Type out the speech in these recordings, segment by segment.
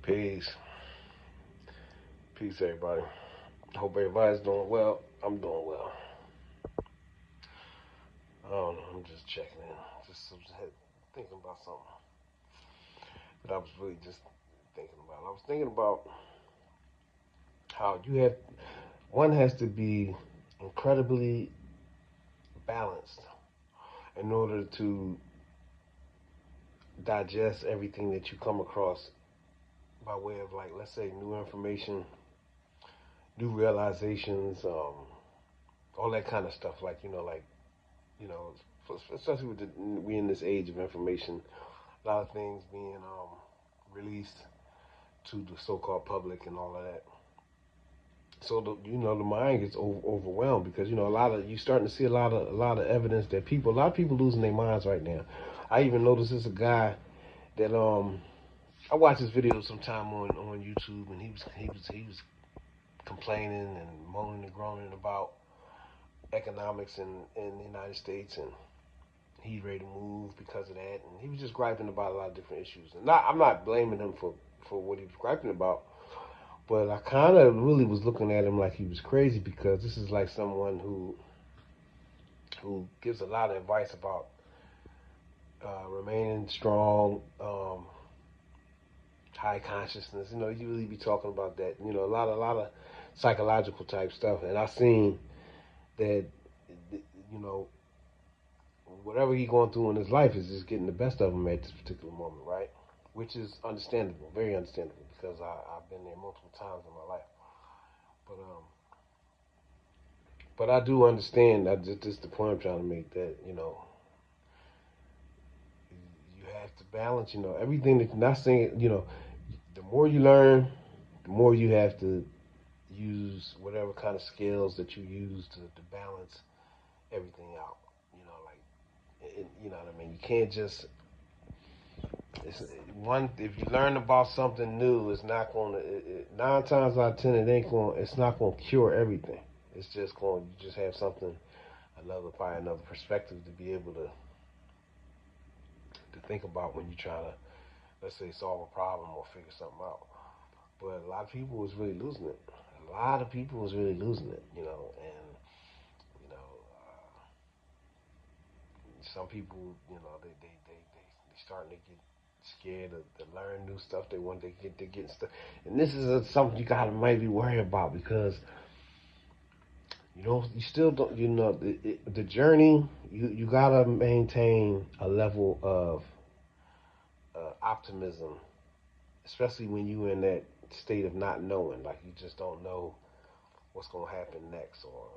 Peace. Peace, everybody. Hope everybody's doing well. I'm doing well. I don't know. I'm just checking in. Just thinking about something that I was really just thinking about. I was thinking about how one has to be incredibly balanced in order to digest everything that you come across by way of, like, let's say, new information, new realizations, all that kind of stuff. Like, you know, especially with we in this age of information, a lot of things being released to the so-called public and all of that. So the mind gets overwhelmed because you starting to see a lot of evidence that a lot of people losing their minds right now. I even noticed there's a guy that I watched his video sometime on YouTube, and he was complaining and moaning and groaning about economics in the United States, and he's ready to move because of that, and he was just griping about a lot of different issues. And I'm not blaming him for what he was griping about, but I kind of really was looking at him like he was crazy, because this is like someone who gives a lot of advice about remaining strong, high consciousness. You really be talking about that. A lot of psychological type stuff. And I seen that, you know, whatever he's going through in his life is just getting the best of him at this particular moment, right? Which is understandable, very understandable, because I've been there multiple times in my life. But I do understand that just the point I'm trying to make, that you have to balance, everything. That you're not saying, the more you learn, the more you have to use whatever kind of skills that you use to balance everything out. You know what I mean? You can't just, it's one, if you learn about something new, it's not going to, 9 times out of 10, it's not going to cure everything. It's just going, you just have something, probably another perspective to be able to think about when you're trying to, let's say, solve a problem or figure something out. But a lot of people was really losing it. A lot of people was really losing it, and you know, some people, they starting to get scared to learn new stuff. They want to get stuff, and this is something you gotta maybe worry about, because you still don't, the journey. You gotta maintain a level of optimism, especially when you're in that state of not knowing, like you just don't know what's gonna happen next, or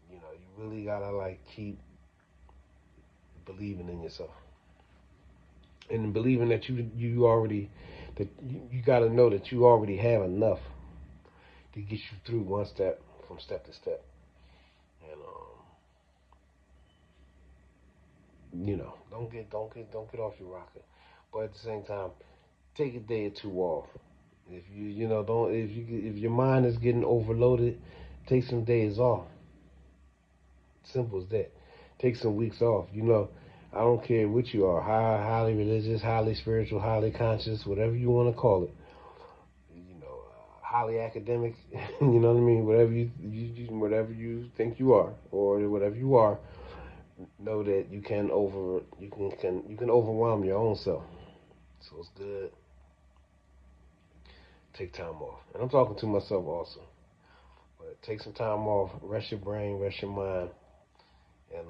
you really gotta, like, keep believing in yourself, and believing that you already, that you gotta know that you already have enough to get you through one step, from step to step, and don't get off your rocker, but at the same time, take a day or two off. If you know don't if your mind is getting overloaded, take some days off. Simple as that. Take some weeks off. I don't care what you are, highly religious, highly spiritual, highly conscious, whatever you want to call it. Highly academic. You know what I mean? Whatever you think you are, or whatever you are, know that you can overwhelm your own self. So it's good. Take time off, and I'm talking to myself also. But take some time off, rest your brain, rest your mind, and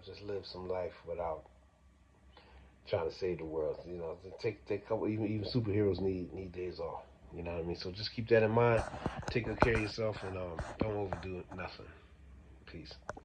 just live some life without trying to save the world. Take a couple. Even superheroes need days off. You know what I mean? So just keep that in mind. Take good care of yourself, and don't overdo it. Nothing. Peace.